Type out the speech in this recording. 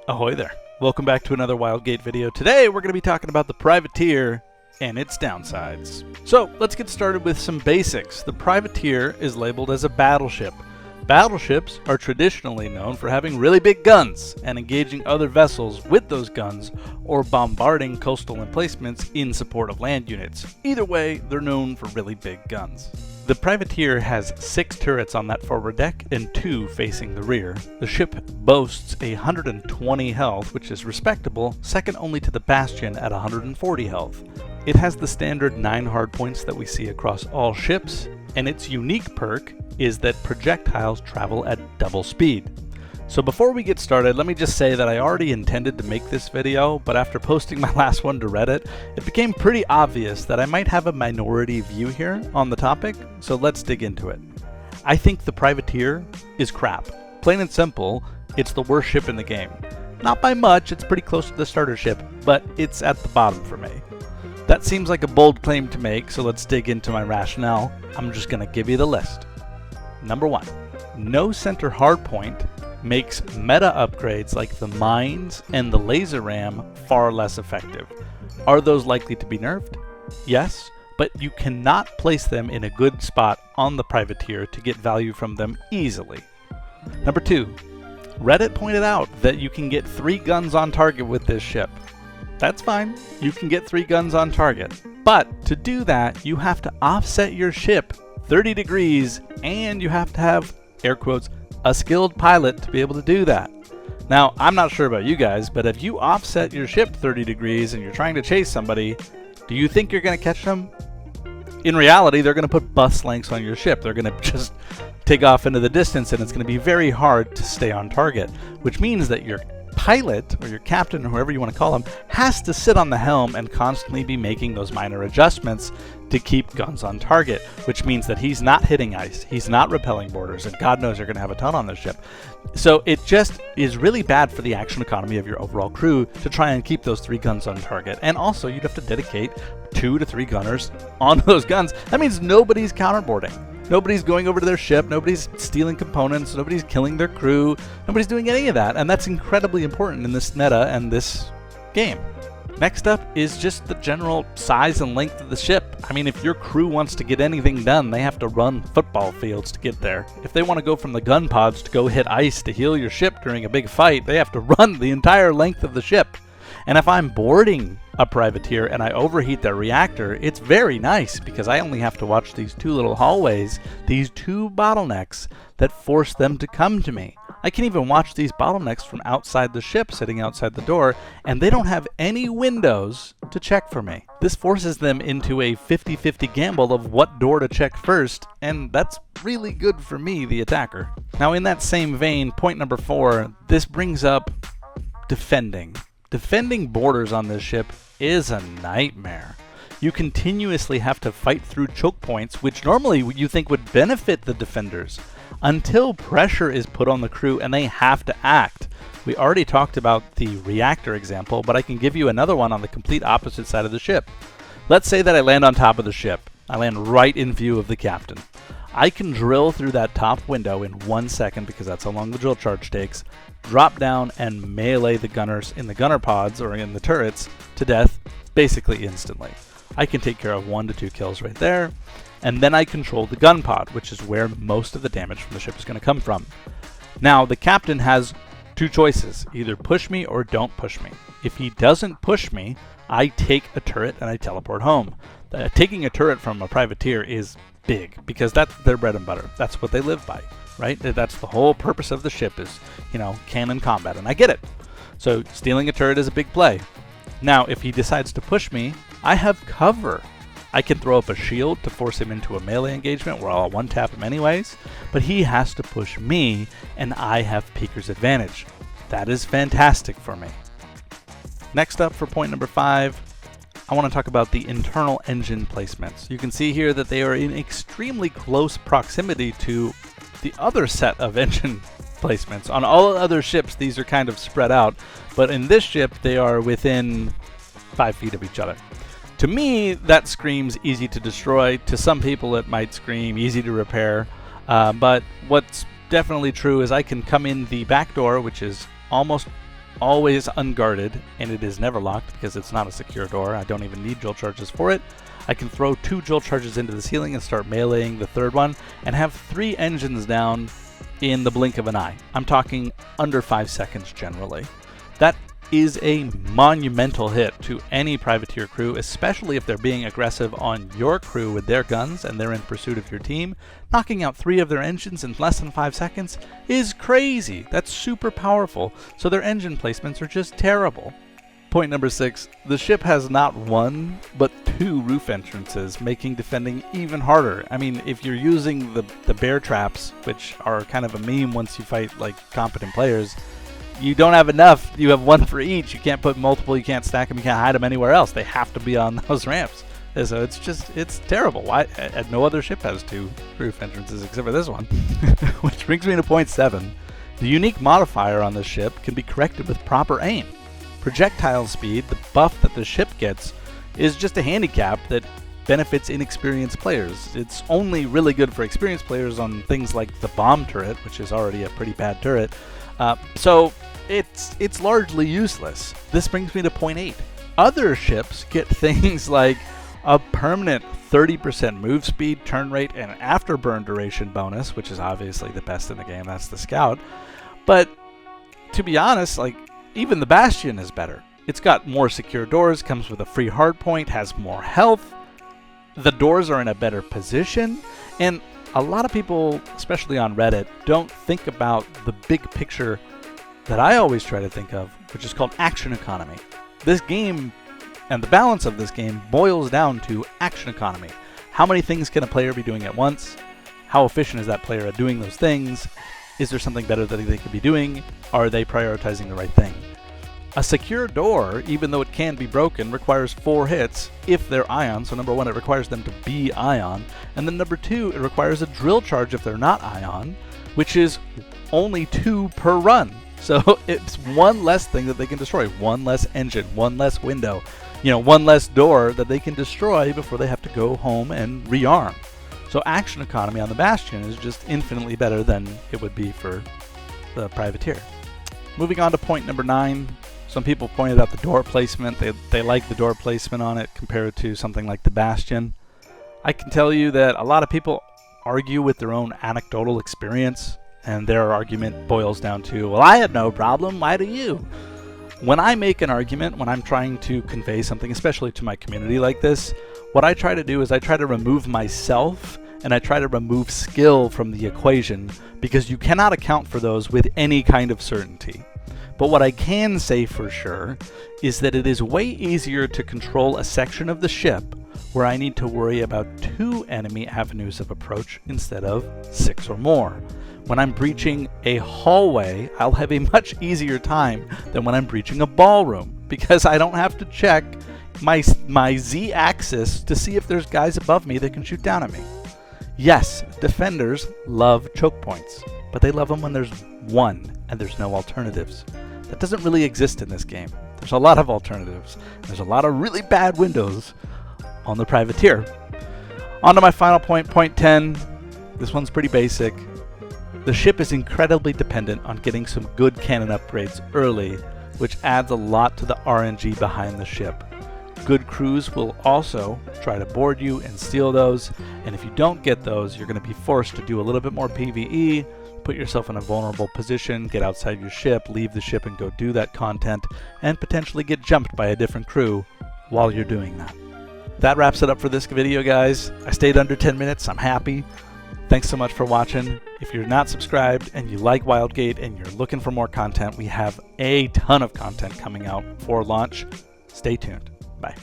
Ahoy there. Welcome back to another Wildgate video. Today we're going to be talking about the privateer and its downsides. So let's get started with some basics. The privateer is labeled as a battleship. Battleships are traditionally known for having really big guns and engaging other vessels with those guns or bombarding coastal emplacements in support of land units. Either way, they're known for really big guns. The privateer has 6 turrets on that forward deck and 2 facing the rear. The ship boasts 120 health, which is respectable, second only to the Bastion at 140 health. It has the standard 9 hardpoints that we see across all ships, and its unique perk is that projectiles travel at double speed. So before we get started, let me just say that I already intended to make this video, but after posting my last one to Reddit, it became pretty obvious that I might have a minority view here on the topic, so let's dig into it. I think the privateer is crap. Plain and simple, it's the worst ship in the game. Not by much, it's pretty close to the starter ship, but it's at the bottom for me. That seems like a bold claim to make, so let's dig into my rationale. I'm just going to give you the list. Number 1, no center hardpoint makes meta upgrades like the mines and the laser ram far less effective. Are those likely to be nerfed? Yes, but you cannot place them in a good spot on the privateer to get value from them easily. Number 2, Reddit pointed out that you can get 3 guns on target with this ship. That's fine, you can get 3 guns on target. But to do that, you have to offset your ship 30 degrees and you have to have, air quotes, a skilled pilot to be able to do that. Now, I'm not sure about you guys, but if you offset your ship 30 degrees and you're trying to chase somebody, do you think you're going to catch them? In reality, they're going to put bus lengths on your ship. They're going to just take off into the distance, and it's going to be very hard to stay on target, which means that your pilot, or your captain, or whoever you want to call him, has to sit on the helm and constantly be making those minor adjustments to keep guns on target, which means that he's not hitting ice, he's not repelling borders, and God knows you're going to have a ton on this ship. So it just is really bad for the action economy of your overall crew to try and keep those 3 guns on target. And also, you'd have to dedicate 2 to 3 gunners on those guns. That means nobody's counterboarding. Nobody's going over to their ship, nobody's stealing components, nobody's killing their crew, nobody's doing any of that, and that's incredibly important in this meta and this game. Next up is just the general size and length of the ship. I mean, if your crew wants to get anything done, they have to run football fields to get there. If they want to go from the gun pods to go hit ice to heal your ship during a big fight, they have to run the entire length of the ship. And if I'm boarding a privateer and I overheat their reactor, it's very nice because I only have to watch these 2 little hallways, these 2 bottlenecks that force them to come to me. I can even watch these bottlenecks from outside the ship, sitting outside the door, and they don't have any windows to check for me. This forces them into a 50-50 gamble of what door to check first, and that's really good for me, the attacker. Now, in that same vein, point number 4, this brings up defending. Defending borders on this ship is a nightmare. You continuously have to fight through choke points, which normally you think would benefit the defenders, until pressure is put on the crew and they have to act. We already talked about the reactor example, but I can give you another one on the complete opposite side of the ship. Let's say that I land on top of the ship. I land right in view of the captain. I can drill through that top window in 1 second because that's how long the drill charge takes, drop down and melee the gunners in the gunner pods or in the turrets to death basically instantly. I can take care of 1 to 2 kills right there, and then I control the gun pod, which is where most of the damage from the ship is going to come from. Now, the captain has 2 choices, either push me or don't push me. If he doesn't push me, I take a turret and I teleport home. Taking a turret from a privateer is big because that's their bread and butter. That's what they live by, right? That's the whole purpose of the ship is, cannon combat, and I get it. So stealing a turret is a big play. Now, if he decides to push me, I have cover. I can throw up a shield to force him into a melee engagement where I'll one-tap him anyways, but he has to push me, and I have Peeker's advantage. That is fantastic for me. Next up for point number 5, I want to talk about the internal engine placements. You can see here that they are in extremely close proximity to the other set of engine placements. On all other ships, these are kind of spread out, but in this ship, they are within 5 feet of each other. To me, that screams easy to destroy. To some people, it might scream easy to repair. But what's definitely true is I can come in the back door, which is almost always unguarded, and it is never locked because it's not a secure door. I don't even need jolt charges for it. I can throw 2 jolt charges into the ceiling and start meleeing the third one, and have 3 engines down in the blink of an eye. I'm talking under 5 seconds generally. That is a monumental hit to any privateer crew, especially if they're being aggressive on your crew with their guns and they're in pursuit of your team. Knocking out 3 of their engines in less than 5 seconds is crazy. That's super powerful, so their engine placements are just terrible. Point number 6, the ship has not 1, but 2 roof entrances, making defending even harder. I mean, if you're using the bear traps, which are kind of a meme once you fight like competent players, you don't have enough. You have 1 for each. You can't put multiple, you can't stack them, you can't hide them anywhere else. They have to be on those ramps. And so it's terrible. Why? No other ship has 2 roof entrances except for this one. Which brings me to point 7. The unique modifier on this ship can be corrected with proper aim. Projectile speed, the buff that the ship gets, is just a handicap that benefits inexperienced players. It's only really good for experienced players on things like the bomb turret, which is already a pretty bad turret. So it's largely useless. This brings me to point 8. Other ships get things like a permanent 30% move speed, turn rate, and afterburn duration bonus, which is obviously the best in the game. That's the Scout. But to be honest, like, even the Bastion is better. It's got more secure doors, comes with a free hardpoint, has more health. The doors are in a better position, and a lot of people, especially on Reddit, don't think about the big picture that I always try to think of, which is called action economy. This game and the balance of this game boils down to action economy. How many things can a player be doing at once? How efficient is that player at doing those things? Is there something better that they could be doing? Are they prioritizing the right thing? A secure door, even though it can be broken, requires 4 hits if they're ion. So number 1, it requires them to be ion. And then number 2, it requires a drill charge if they're not ion, which is only 2 per run. So it's 1 less thing that they can destroy, 1 less engine, 1 less window, 1 less door that they can destroy before they have to go home and rearm. So action economy on the Bastion is just infinitely better than it would be for the privateer. Moving on to point number 9. Some people pointed out the door placement. They like the door placement on it compared to something like the Bastion. I can tell you that a lot of people argue with their own anecdotal experience, and their argument boils down to, well, I had no problem, why do you? When I make an argument, when I'm trying to convey something, especially to my community like this, what I try to do is I try to remove myself and I try to remove skill from the equation, because you cannot account for those with any kind of certainty. But what I can say for sure is that it is way easier to control a section of the ship where I need to worry about 2 enemy avenues of approach instead of 6 or more. When I'm breaching a hallway, I'll have a much easier time than when I'm breaching a ballroom, because I don't have to check my Z-axis to see if there's guys above me that can shoot down at me. Yes, defenders love choke points, but they love them when there's 1 and there's no alternatives. That doesn't really exist in this game. There's a lot of alternatives. There's a lot of really bad windows on the privateer. On to my final point, point 10. This one's pretty basic. The ship is incredibly dependent on getting some good cannon upgrades early, which adds a lot to the RNG behind the ship. Good crews will also try to board you and steal those, and if you don't get those, you're going to be forced to do a little bit more PvE, put yourself in a vulnerable position, get outside your ship, leave the ship and go do that content, and potentially get jumped by a different crew while you're doing that. That wraps it up for this video, guys. I stayed under 10 minutes. I'm happy. Thanks so much for watching. If you're not subscribed and you like Wildgate and you're looking for more content, we have a ton of content coming out for launch. Stay tuned. Bye.